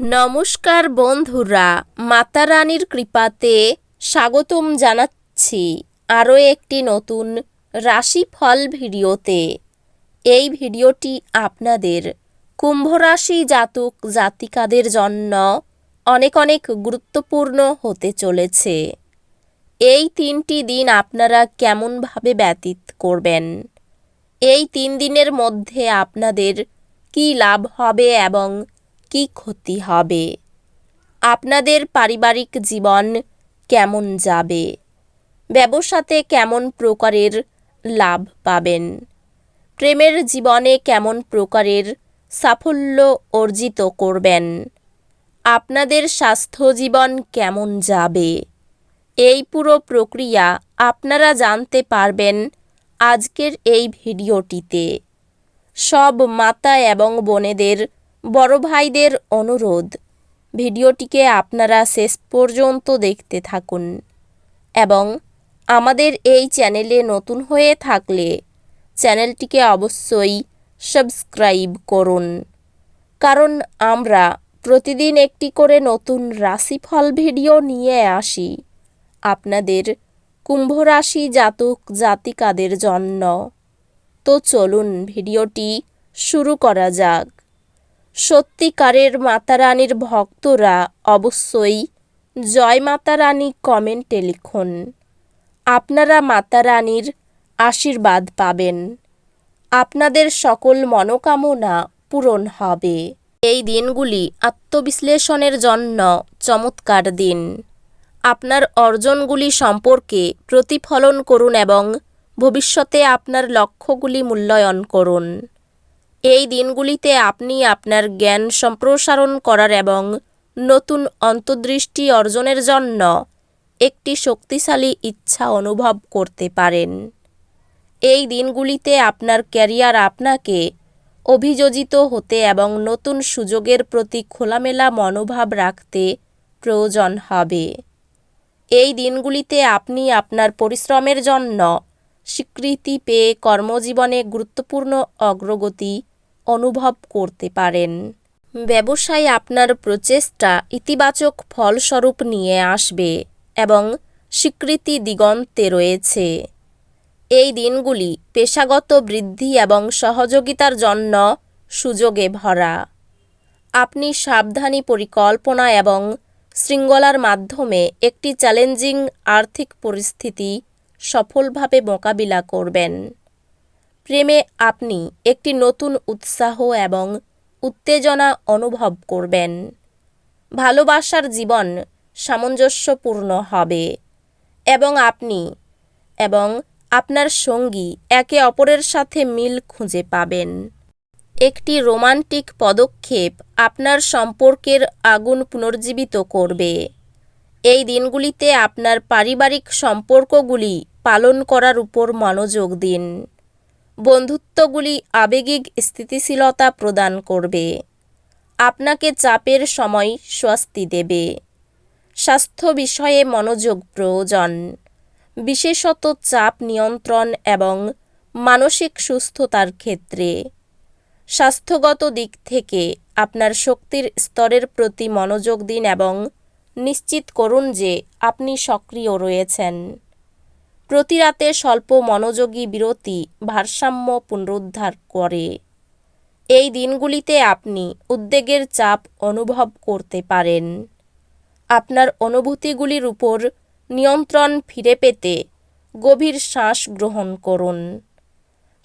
নমস্কার বন্ধুরা, মাতা রানীর কৃপাতে স্বাগতম জানাচ্ছি আরও একটি নতুন রাশিফল ভিডিওতে। এই ভিডিওটি আপনাদের কুম্ভ রাশি জাতক জাতিকাদের জন্য অনেক অনেক গুরুত্বপূর্ণ হতে চলেছে। এই 3টি দিন আপনারা কেমনভাবে ব্যতীত করবেন, এই 3 দিনের মধ্যে আপনাদের কী লাভ হবে এবং কি ক্ষতি হবে, আপনাদের পারিবারিক জীবন কেমন যাবে, ব্যবসাতে কেমন প্রকারের লাভ পাবেন, প্রেমের জীবনে কেমন প্রকারের সাফল্য অর্জিত করবেন, আপনাদের স্বাস্থ্য জীবন কেমন যাবে, এই পুরো প্রক্রিয়া আপনারা জানতে পারবেন আজকের এই ভিডিওটিতে। সব মাতা এবং বোনেদের, বড় ভাইদের অনুরোধ, ভিডিওটিকে আপনারা শেষ পর্যন্ত দেখতে থাকুন এবং আমাদের এই চ্যানেলে নতুন হয়ে থাকলে চ্যানেলটিকে অবশ্যই সাবস্ক্রাইব করুন, কারণ আমরা প্রতিদিন একটি করে নতুন রাশিফল ভিডিও নিয়ে আসি আপনাদের কুম্ভ রাশি জাতক জাতিকাদের জন্য। তো চলুন ভিডিওটি শুরু করা যাক। সত্যিকারের মাতা রানীর ভক্তরা অবশ্যই জয় মাতা রানী কমেন্টে লিখুন। আপনারা মাতা রানীর আশীর্বাদ পাবেন, আপনাদের সকল মনোকামনা পূরণ হবে। এই দিনগুলি আত্মবিশ্লেষণের জন্য চমৎকার দিন। আপনার অর্জনগুলি সম্পর্কে প্রতিফলন করুন এবং ভবিষ্যতে আপনার লক্ষ্যগুলি মূল্যায়ন করুন। এই দিনগুলিতে আপনি আপনার জ্ঞান সম্প্রসারণ করার এবং নতুন অন্তর্দৃষ্টি অর্জনের জন্য একটি শক্তিশালী ইচ্ছা অনুভব করতে পারেন। এই দিনগুলিতে আপনার ক্যারিয়ার আপনাকে অভিযোজিত হতে এবং নতুন সুযোগের প্রতি খোলামেলা মনোভাব রাখতে প্রয়োজন হবে। এই দিনগুলিতে আপনি আপনার পরিশ্রমের জন্য স্বীকৃতি পেয়ে কর্মজীবনে গুরুত্বপূর্ণ অগ্রগতি অনুভব করতে পারেন। ব্যবসায় আপনার প্রচেষ্টা ইতিবাচক ফলস্বরূপ নিয়ে আসবে এবং স্বীকৃতি দিগন্তে রয়েছে। এই দিনগুলি পেশাগত বৃদ্ধি এবং সহযোগিতার জন্য সুযোগে ভরা। আপনি সাবধানী পরিকল্পনা এবং শৃঙ্খলার মাধ্যমে একটি চ্যালেঞ্জিং আর্থিক পরিস্থিতি সফলভাবে মোকাবিলা করবেন। প্রেমে আপনি একটি নতুন উৎসাহ এবং উত্তেজনা অনুভব করবেন। ভালোবাসার জীবন সামঞ্জস্যপূর্ণ হবে এবং আপনি এবং আপনার সঙ্গী একে অপরের সাথে মিল খুঁজে পাবেন। একটি রোমান্টিক পদক্ষেপ আপনার সম্পর্কের আগুন পুনর্জীবিত করবে। এই দিনগুলিতে আপনার পারিবারিক সম্পর্কগুলি পালন করার উপর মনোযোগ দিন। বন্ধুত্বগুলি আবেগিক স্থিতিশীলতা প্রদান করবে, আপনাকে চাপের সময় স্বস্তি দেবে। স্বাস্থ্য বিষয়ে মনোযোগ প্রয়োজন, বিশেষত চাপ নিয়ন্ত্রণ এবং মানসিক সুস্থতার ক্ষেত্রে। স্বাস্থ্যগত দিক থেকে আপনার শক্তির স্তরের প্রতি মনোযোগ দিন এবং নিশ্চিত করুন যে আপনি সক্রিয় রয়েছেন। প্রতি রাতে স্বল্প মনোযোগী বিরতি ভারসাম্য পুনরুদ্ধার করে। এই দিনগুলিতে আপনি উদ্বেগের চাপ অনুভব করতে পারেন। আপনার অনুভূতিগুলির উপর নিয়ন্ত্রণ ফিরে পেতে গভীর শ্বাস গ্রহণ করুন।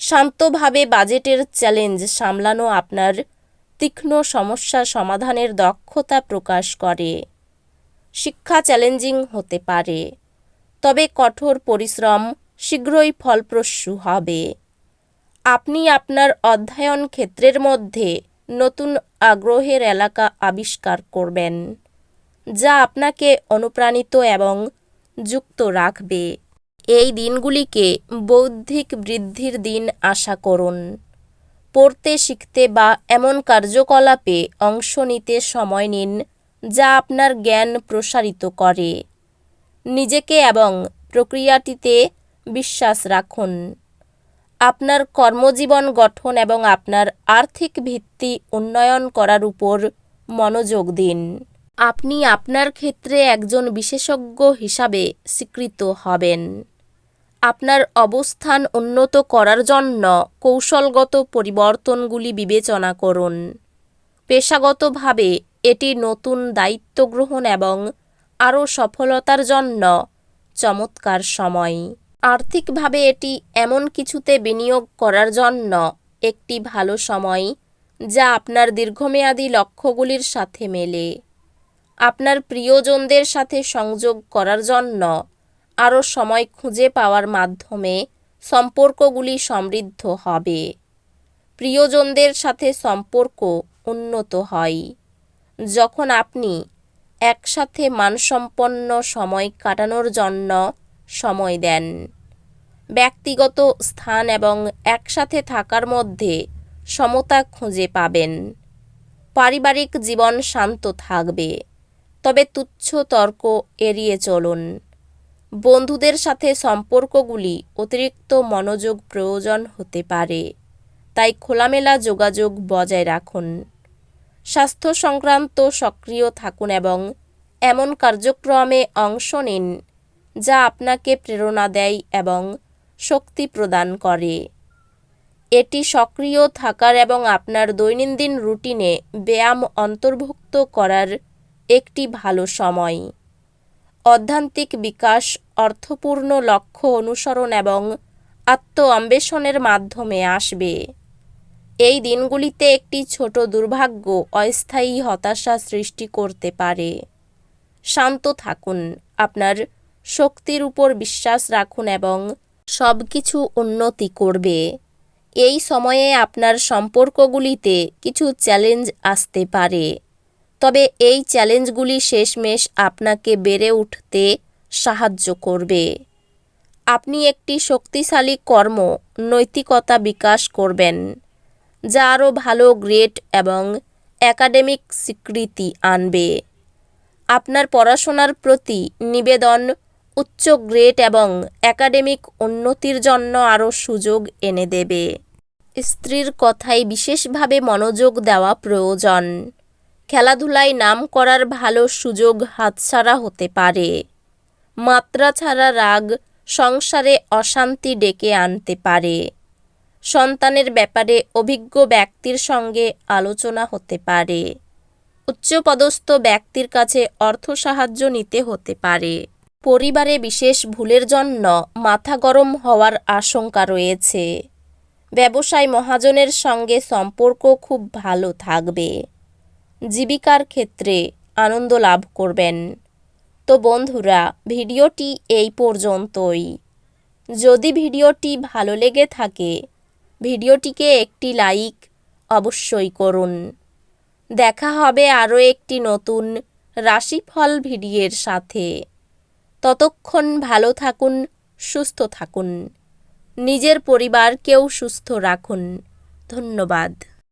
শান্তভাবে বাজেটের চ্যালেঞ্জ সামলানো আপনার তীক্ষ্ণ সমস্যা সমাধানের দক্ষতা প্রকাশ করে। শিক্ষা চ্যালেঞ্জিং হতে পারে, তবে কঠোর পরিশ্রম শীঘ্রই ফলপ্রসূ হবে। আপনি আপনার অধ্যয়ন ক্ষেত্রের মধ্যে নতুন আগ্রহের এলাকা আবিষ্কার করবেন, যা আপনাকে অনুপ্রাণিত এবং যুক্ত রাখবে। এই দিনগুলিকে বৌদ্ধিক বৃদ্ধির দিন আশা করুন। পড়তে, শিখতে বা এমন কার্যকলাপে অংশ নিতে সময় নিন যা আপনার জ্ঞান প্রসারিত করে। নিজেকে এবং প্রক্রিয়াটিতে বিশ্বাস রাখুন। আপনার কর্মজীবন গঠন এবং আপনার আর্থিক ভিত্তি উন্নয়ন করার উপর মনোযোগ দিন। আপনি আপনার ক্ষেত্রে একজন বিশেষজ্ঞ হিসাবে স্বীকৃত হবেন। আপনার অবস্থান উন্নত করার জন্য কৌশলগত পরিবর্তনগুলি বিবেচনা করুন। পেশাগতভাবে এটি নতুন দায়িত্ব গ্রহণ এবং আরও সফলতার জন্য চমৎকার সময়। আর্থিকভাবে এটি এমন কিছুতে বিনিয়োগ করার জন্য একটি ভালো সময় যা আপনার দীর্ঘমেয়াদী লক্ষ্যগুলির সাথে মেলে। আপনার প্রিয়জনদের সাথে সংযোগ করার জন্য আরও সময় খুঁজে পাওয়ার মাধ্যমে সম্পর্কগুলি সমৃদ্ধ হবে। প্রিয়জনদের সাথে সম্পর্ক উন্নত হয় যখন আপনি একসাথে মানসম্পন্ন সময় কাটানোর জন্য সময় দেন। ব্যক্তিগত স্থান এবং একসাথে থাকার মধ্যে সমতা খুঁজে পাবেন। পারিবারিক জীবন শান্ত থাকবে, তবে তুচ্ছ তর্ক এড়িয়ে চলুন। বন্ধুদের সাথে সম্পর্কগুলি অতিরিক্ত মনোযোগ প্রয়োজন হতে পারে, তাই খোলামেলা যোগাযোগ বজায় রাখুন। স্বাস্থ্য সংক্রান্ত সক্রিয় থাকুন এবং এমন কার্যক্রমে অংশ নিন যা আপনাকে প্রেরণা দেয় এবং শক্তি প্রদান করে। এটি সক্রিয় থাকার এবং আপনার দৈনন্দিন রুটিনে ব্যায়াম অন্তর্ভুক্ত করার একটি ভালো সময়। অধ্যাত্মিক বিকাশ, অর্থপূর্ণ লক্ষ্য অনুসরণ এবং আত্ম-অন্বেষণের মাধ্যমে আসবে। এই দিনগুলিতে একটি ছোট দুর্ভাগ্য অস্থায়ী হতাশা সৃষ্টি করতে পারে। শান্ত থাকুন, আপনার শক্তির উপর বিশ্বাস রাখুন এবং সবকিছু উন্নতি করবে। এই সময়ে আপনার সম্পর্কগুলিতে কিছু চ্যালেঞ্জ আসতে পারে, তবে এই চ্যালেঞ্জগুলি শেষমেশ আপনাকে বেড়ে উঠতে সাহায্য করবে। আপনি একটি শক্তিশালী নৈতিকতা বিকাশ করবেন, যা আরও ভালো গ্রেড এবং একাডেমিক স্বীকৃতি আনবে। আপনার পড়াশোনার প্রতি নিবেদন উচ্চ গ্রেড এবং একাডেমিক উন্নতির জন্য আরও সুযোগ এনে দেবে। স্ত্রীর কথায় বিশেষভাবে মনোযোগ দেওয়া প্রয়োজন। খেলাধুলায় নাম করার ভালো সুযোগ হাতছাড়া হতে পারে। মাত্রা ছাড়া রাগ সংসারে অশান্তি ডেকে আনতে পারে। সন্তানের ব্যাপারে অভিজ্ঞ ব্যক্তির সঙ্গে আলোচনা হতে পারে। উচ্চপদস্থ ব্যক্তির কাছে অর্থ সাহায্য নিতে হতে পারে। পরিবারে বিশেষ ভুলের জন্য মাথা গরম হওয়ার আশঙ্কা রয়েছে। ব্যবসায় মহাজনের সঙ্গে সম্পর্ক খুব ভালো থাকবে। জীবিকার ক্ষেত্রে আনন্দ লাভ করবেন। তো বন্ধুরা, ভিডিওটি এই পর্যন্তই। যদি ভিডিওটি ভালো লেগে থাকে, ভিডিওটিকে একটি লাইক অবশ্যই করুন। দেখা হবে আরও একটি নতুন রাশিফল ভিডিওর সাথে। ততক্ষণ ভালো থাকুন, সুস্থ থাকুন, নিজের পরিবারকেও সুস্থ রাখুন। ধন্যবাদ।